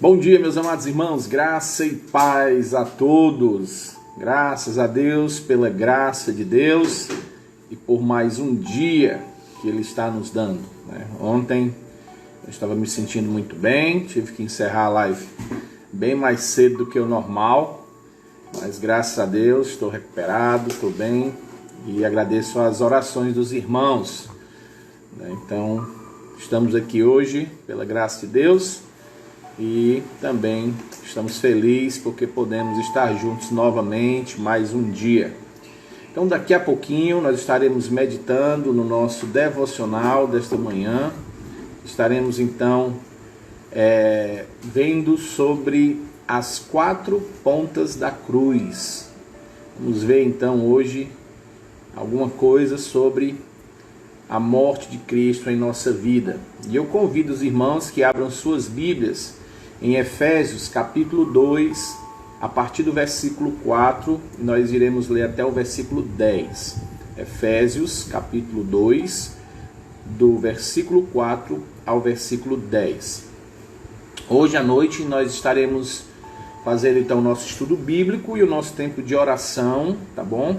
Bom dia, meus amados irmãos, graça e paz a todos. Graças a Deus pela graça de Deus e por mais um dia que Ele está nos dando. Ontem eu estava me sentindo muito bem, tive que encerrar a live bem mais cedo do que o normal, mas graças a Deus estou recuperado, estou bem e agradeço as orações dos irmãos. Então, estamos aqui hoje pela graça de Deus. E também estamos felizes porque podemos estar juntos novamente mais um dia. Então daqui a pouquinho nós estaremos meditando no nosso devocional desta manhã. Estaremos então vendo sobre as 4 pontas da cruz. Vamos ver então hoje alguma coisa sobre a morte de Cristo em nossa vida. E eu convido os irmãos que abram suas Bíblias em Efésios capítulo 2, a partir do versículo 4, nós iremos ler até o versículo 10. Efésios capítulo 2, do versículo 4 ao versículo 10. Hoje à noite nós estaremos fazendo então o nosso estudo bíblico e o nosso tempo de oração, tá bom?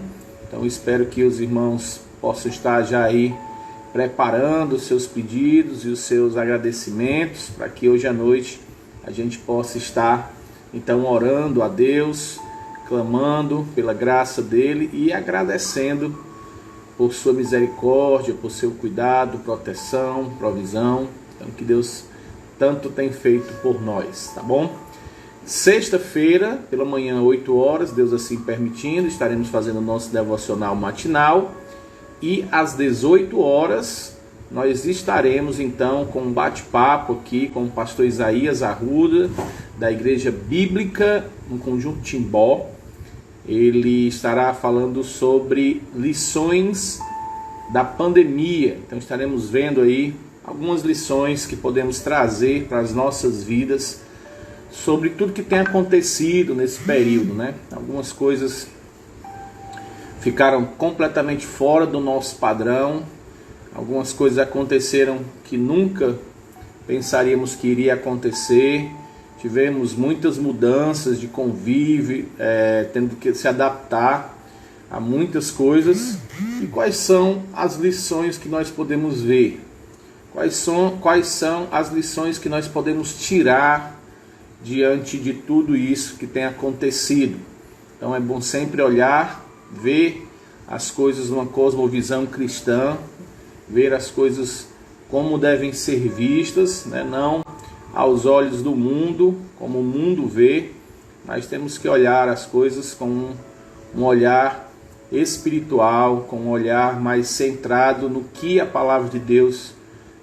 Então espero que os irmãos possam estar já aí preparando os seus pedidos e os seus agradecimentos, para que hoje à noite a gente possa estar então orando a Deus, clamando pela graça dele e agradecendo por sua misericórdia, por seu cuidado, proteção, provisão, então que Deus tanto tem feito por nós, tá bom? Sexta-feira, pela manhã, 8 horas, Deus assim permitindo, estaremos fazendo o nosso devocional matinal e às 18 horas nós estaremos então com um bate-papo aqui com o pastor Isaías Arruda, da Igreja Bíblica no Conjunto Timbó. Ele estará falando sobre lições da pandemia. Então estaremos vendo aí algumas lições que podemos trazer para as nossas vidas sobre tudo que tem acontecido nesse período, né? Algumas coisas ficaram completamente fora do nosso padrão. Algumas coisas aconteceram que nunca pensaríamos que iria acontecer. Tivemos muitas mudanças de convívio, tendo que se adaptar a muitas coisas. E quais são as lições que nós podemos ver? Quais são as lições que nós podemos tirar diante de tudo isso que tem acontecido? Então é bom sempre olhar, ver as coisas numa cosmovisão cristã, ver as coisas como devem ser vistas, né? Não aos olhos do mundo, como o mundo vê, mas temos que olhar as coisas com um olhar espiritual, com um olhar mais centrado no que a palavra de Deus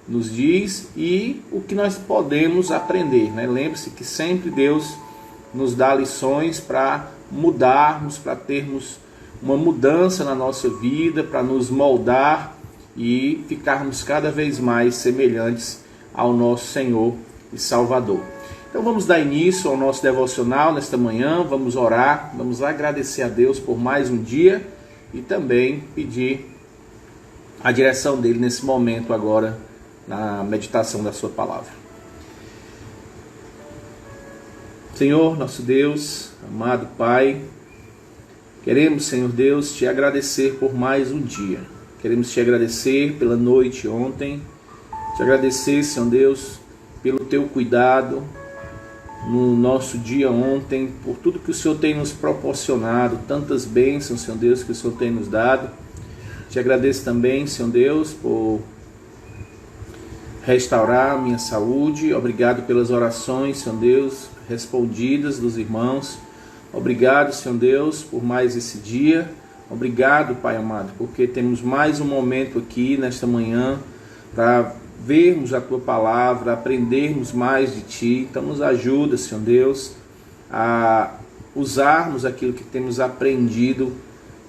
nos diz e o que nós podemos aprender, né? Lembre-se que sempre Deus nos dá lições para mudarmos, para termos uma mudança na nossa vida, para nos moldar e ficarmos cada vez mais semelhantes ao nosso Senhor e Salvador. Então vamos dar início ao nosso devocional nesta manhã, vamos orar, vamos agradecer a Deus por mais um dia e também pedir a direção dele nesse momento agora na meditação da sua palavra. Senhor, nosso Deus, amado Pai, queremos, Senhor Deus, te agradecer por mais um dia. Queremos te agradecer pela noite ontem, te agradecer, Senhor Deus, pelo teu cuidado no nosso dia ontem, por tudo que o Senhor tem nos proporcionado, tantas bênçãos, Senhor Deus, que o Senhor tem nos dado. Te agradeço também, Senhor Deus, por restaurar a minha saúde. Obrigado pelas orações, Senhor Deus, respondidas dos irmãos. Obrigado, Senhor Deus, por mais esse dia. Obrigado, Pai amado, porque temos mais um momento aqui nesta manhã para vermos a Tua Palavra, aprendermos mais de Ti. Então nos ajuda, Senhor Deus, a usarmos aquilo que temos aprendido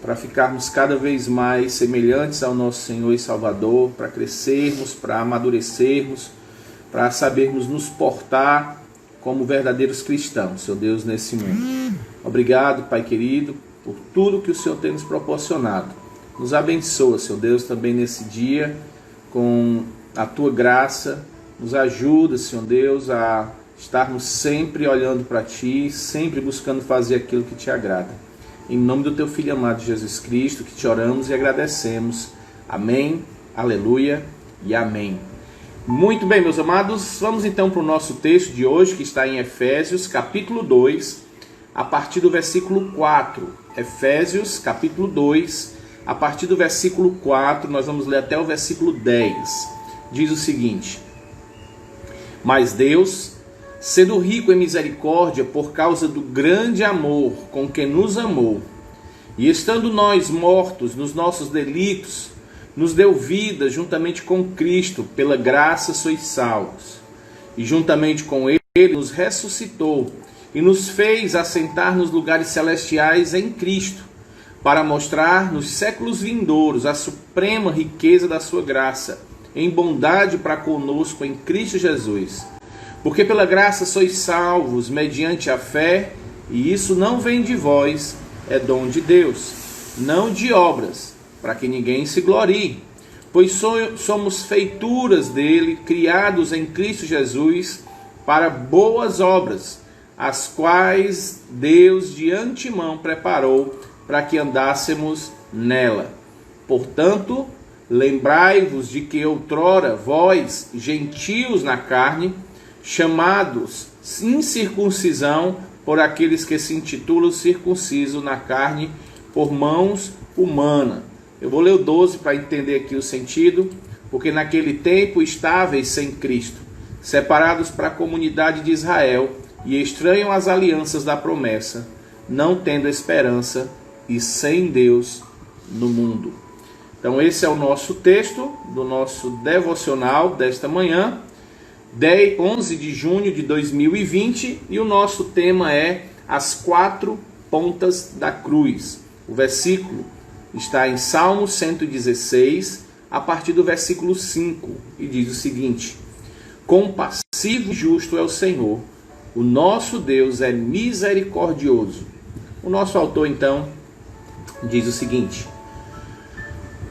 para ficarmos cada vez mais semelhantes ao nosso Senhor e Salvador, para crescermos, para amadurecermos, para sabermos nos portar como verdadeiros cristãos, Senhor Deus, nesse mundo. Obrigado, Pai querido, por tudo que o Senhor tem nos proporcionado. Nos abençoa, Senhor Deus, também nesse dia, com a Tua graça. Nos ajuda, Senhor Deus, a estarmos sempre olhando para Ti, sempre buscando fazer aquilo que Te agrada. Em nome do Teu Filho amado Jesus Cristo, que Te oramos e agradecemos. Amém, aleluia e amém. Muito bem, meus amados, vamos então para o nosso texto de hoje, que está em Efésios, capítulo 2, a partir do versículo 4. Efésios, capítulo 2, a partir do versículo 4, nós vamos ler até o versículo 10. Diz o seguinte: Mas Deus, sendo rico em misericórdia por causa do grande amor com que nos amou, e estando nós mortos nos nossos delitos, nos deu vida juntamente com Cristo, pela graça sois salvos. E juntamente com Ele nos ressuscitou e nos fez assentar nos lugares celestiais em Cristo, para mostrar nos séculos vindouros a suprema riqueza da sua graça, em bondade para conosco em Cristo Jesus. Porque pela graça sois salvos mediante a fé, e isso não vem de vós, é dom de Deus, não de obras, para que ninguém se glorie. Pois somos feituras dele, criados em Cristo Jesus, para boas obras, as quais Deus de antemão preparou para que andássemos nela. Portanto, lembrai-vos de que outrora vós, gentios na carne, chamados incircuncisão por aqueles que se intitulam circunciso na carne por mãos humanas. Eu vou ler o 12 para entender aqui o sentido. Porque naquele tempo estáveis sem Cristo, separados para a comunidade de Israel e estranham às alianças da promessa, não tendo esperança e sem Deus no mundo. Então esse é o nosso texto do nosso devocional desta manhã, 11 de junho de 2020, e o nosso tema é as 4 pontas da cruz. O versículo está em Salmo 116, a partir do versículo 5, e diz o seguinte: Compassivo e justo é o Senhor, o nosso Deus é misericordioso. O nosso autor então diz o seguinte: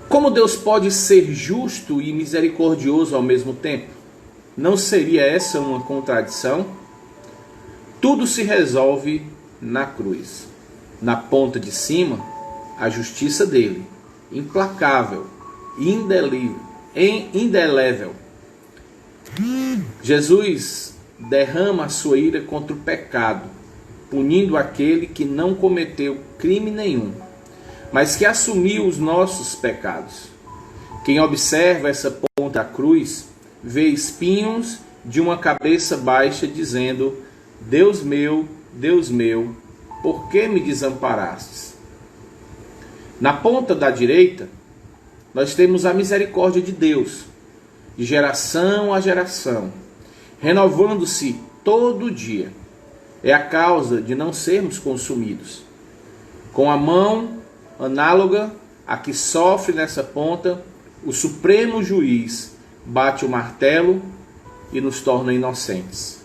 como Deus pode ser justo e misericordioso ao mesmo tempo? Não seria essa uma contradição? Tudo se resolve na cruz. Na ponta de cima, a justiça dele, implacável, indelével. Jesus derrama a sua ira contra o pecado, punindo aquele que não cometeu crime nenhum, mas que assumiu os nossos pecados. Quem observa essa ponta da cruz vê espinhos de uma cabeça baixa, dizendo: Deus meu, por que me desamparastes? Na ponta da direita, nós temos a misericórdia de Deus, de geração a geração, renovando-se todo dia. É a causa de não sermos consumidos. Com a mão análoga a que sofre nessa ponta, o Supremo Juiz bate o martelo e nos torna inocentes.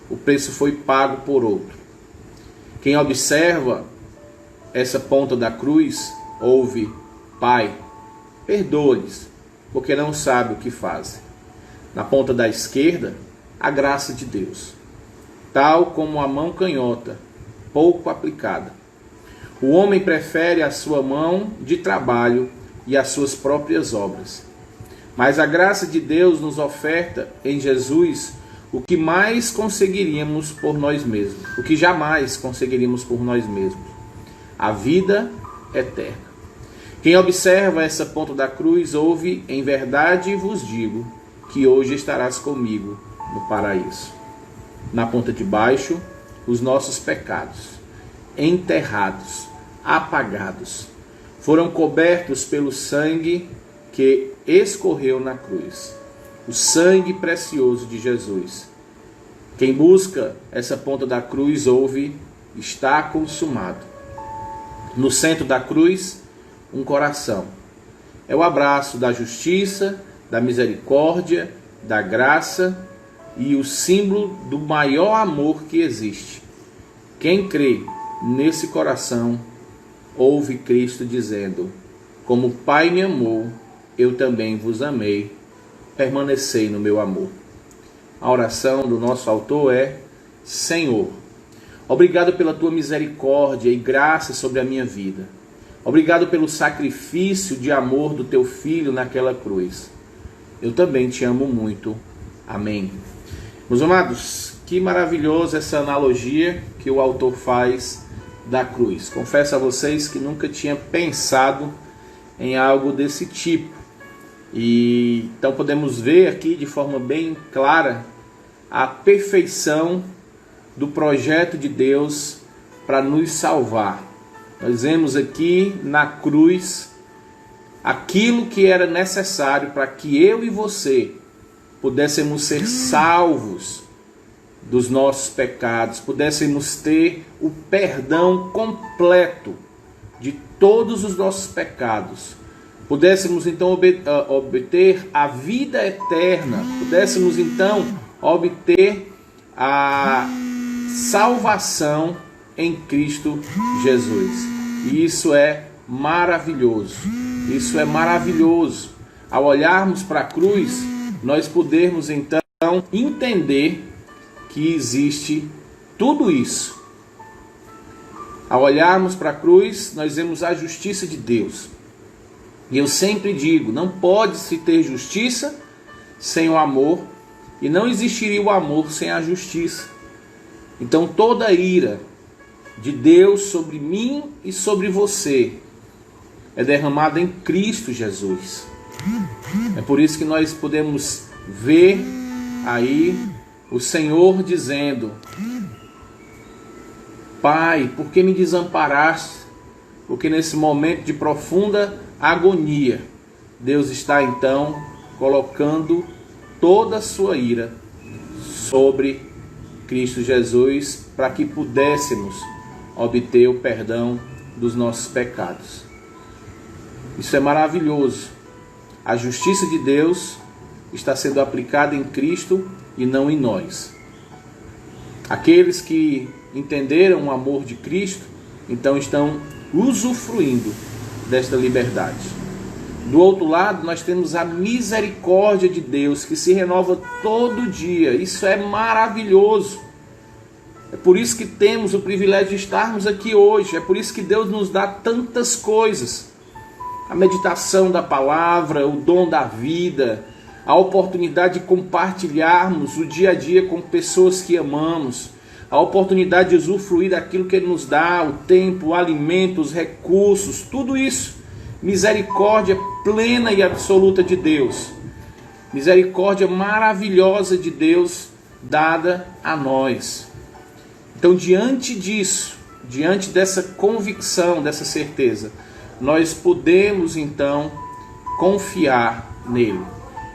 O preço foi pago por outro. Quem observa essa ponta da cruz ouve: Pai, perdoa-lhes, porque não sabe o que fazem. Na ponta da esquerda, a graça de Deus, tal como a mão canhota, pouco aplicada. O homem prefere a sua mão de trabalho e as suas próprias obras. Mas a graça de Deus nos oferta em Jesus o que mais conseguiríamos por nós mesmos, o que jamais conseguiríamos por nós mesmos: a vida eterna. Quem observa essa ponta da cruz ouve: em verdade vos digo que hoje estarás comigo no paraíso. Na ponta de baixo, os nossos pecados, enterrados, apagados, foram cobertos pelo sangue que escorreu na cruz, o sangue precioso de Jesus. Quem busca essa ponta da cruz ouve: está consumado. No centro da cruz, um coração. É o abraço da justiça, da misericórdia, da graça e o símbolo do maior amor que existe. Quem crê nesse coração ouve Cristo dizendo: como o Pai me amou, eu também vos amei, permanecei no meu amor. A oração do nosso autor é: Senhor, obrigado pela tua misericórdia e graça sobre a minha vida. Obrigado pelo sacrifício de amor do teu filho naquela cruz. Eu também te amo muito. Amém. Meus amados, que maravilhosa essa analogia que o autor faz da cruz. Confesso a vocês que nunca tinha pensado em algo desse tipo. E então podemos ver aqui de forma bem clara a perfeição do projeto de Deus para nos salvar. Nós vemos aqui na cruz aquilo que era necessário para que eu e você pudéssemos ser salvos dos nossos pecados, pudéssemos ter o perdão completo de todos os nossos pecados, pudéssemos então obter a vida eterna, pudéssemos então obter a salvação em Cristo Jesus. E isso é maravilhoso. Isso é maravilhoso. Ao olharmos para a cruz, nós podermos então entender que existe tudo isso. Ao olharmos para a cruz, nós vemos a justiça de Deus. E eu sempre digo, não pode se ter justiça sem o amor, e não existiria o amor sem a justiça. Então toda a ira de Deus sobre mim e sobre você é derramada em Cristo Jesus. É por isso que nós podemos ver aí o Senhor dizendo: Pai, por que me desamparaste? Porque nesse momento de profunda agonia, Deus está então colocando toda a sua ira sobre Cristo Jesus, para que pudéssemos obter o perdão dos nossos pecados. Isso é maravilhoso. A justiça de Deus está sendo aplicada em Cristo e não em nós. Aqueles que entenderam o amor de Cristo, então estão usufruindo desta liberdade. Do outro lado, nós temos a misericórdia de Deus, que se renova todo dia. Isso é maravilhoso. É por isso que temos o privilégio de estarmos aqui hoje. É por isso que Deus nos dá tantas coisas. A meditação da palavra, o dom da vida, a oportunidade de compartilharmos o dia a dia com pessoas que amamos, a oportunidade de usufruir daquilo que Ele nos dá, o tempo, o alimento, os recursos, tudo isso. Misericórdia plena e absoluta de Deus. Misericórdia maravilhosa de Deus dada a nós. Então, diante disso, diante dessa convicção, dessa certeza, nós podemos então confiar nele.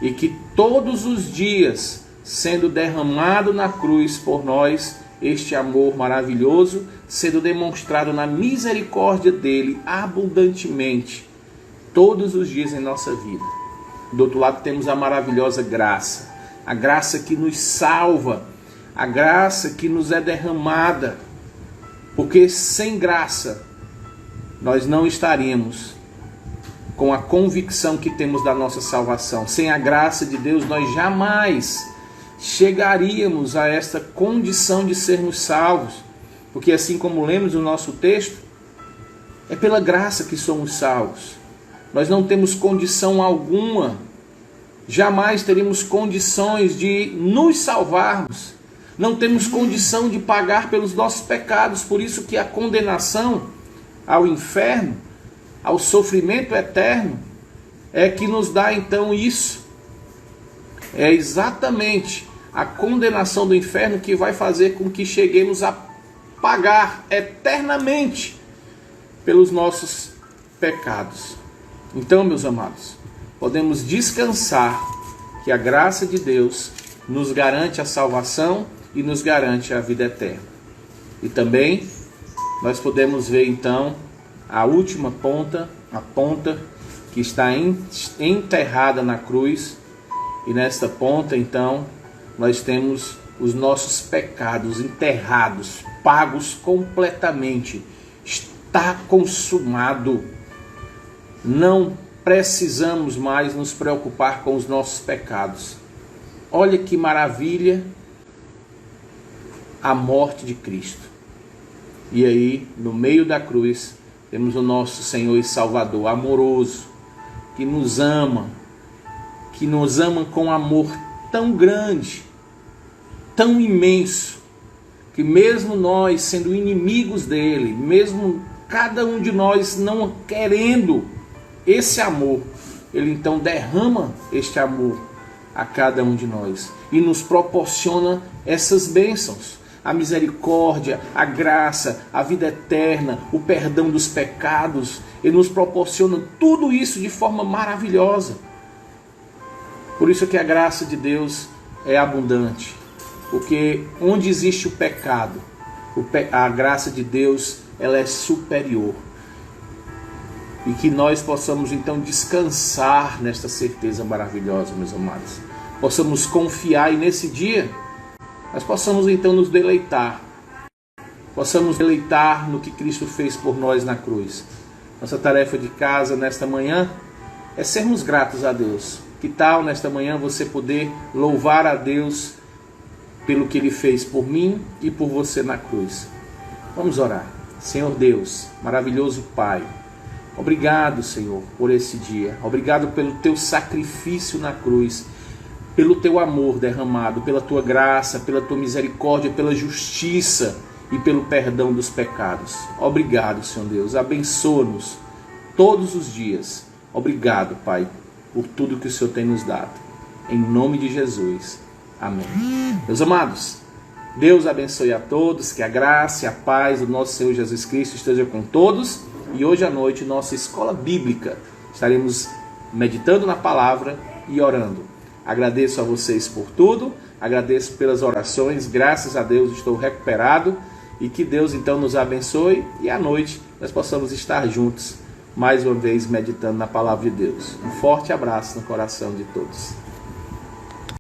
E que todos os dias, sendo derramado na cruz por nós, este amor maravilhoso, sendo demonstrado na misericórdia dele abundantemente, todos os dias em nossa vida. Do outro lado temos a maravilhosa graça, a graça que nos salva, a graça que nos é derramada, porque sem graça nós não estaríamos com a convicção que temos da nossa salvação. Sem a graça de Deus nós jamais chegaríamos a esta condição de sermos salvos, porque assim como lemos o nosso texto, é pela graça que somos salvos. Nós não temos condição alguma, jamais teríamos condições de nos salvarmos, não temos condição de pagar pelos nossos pecados, por isso que a condenação ao inferno, ao sofrimento eterno, é que nos dá então isso. É exatamente a condenação do inferno que vai fazer com que cheguemos a pagar eternamente pelos nossos pecados. Então, meus amados, podemos descansar que a graça de Deus nos garante a salvação e nos garante a vida eterna. E também nós podemos ver então a última ponta, a ponta que está enterrada na cruz, e nesta ponta então nós temos os nossos pecados enterrados, pagos completamente. Está consumado. Não precisamos mais nos preocupar com os nossos pecados. Olha que maravilha a morte de Cristo. E aí, no meio da cruz, temos o nosso Senhor e Salvador amoroso, que nos ama com amor tão grande, tão imenso, que mesmo nós sendo inimigos dele, mesmo cada um de nós não querendo esse amor, ele então derrama este amor a cada um de nós e nos proporciona essas bênçãos, a misericórdia, a graça, a vida eterna, o perdão dos pecados. Ele nos proporciona tudo isso de forma maravilhosa. Por isso que a graça de Deus é abundante, porque onde existe o pecado, a graça de Deus ela é superior. E que nós possamos então descansar nesta certeza maravilhosa, meus amados. Possamos confiar e nesse dia nós possamos então nos deleitar. Possamos deleitar no que Cristo fez por nós na cruz. Nossa tarefa de casa nesta manhã é sermos gratos a Deus. Que tal nesta manhã você poder louvar a Deus pelo que Ele fez por mim e por você na cruz? Vamos orar. Senhor Deus, maravilhoso Pai, obrigado, Senhor, por esse dia. Obrigado pelo Teu sacrifício na cruz, pelo Teu amor derramado, pela Tua graça, pela Tua misericórdia, pela justiça e pelo perdão dos pecados. Obrigado, Senhor Deus. Abençoa-nos todos os dias. Obrigado, Pai, por tudo que o Senhor tem nos dado. Em nome de Jesus. Amém. Meus amados, Deus abençoe a todos, que a graça e a paz do nosso Senhor Jesus Cristo esteja com todos. E hoje à noite, nossa escola bíblica, estaremos meditando na palavra e orando. Agradeço a vocês por tudo, agradeço pelas orações, graças a Deus estou recuperado e que Deus então nos abençoe e à noite nós possamos estar juntos, mais uma vez meditando na palavra de Deus. Um forte abraço no coração de todos.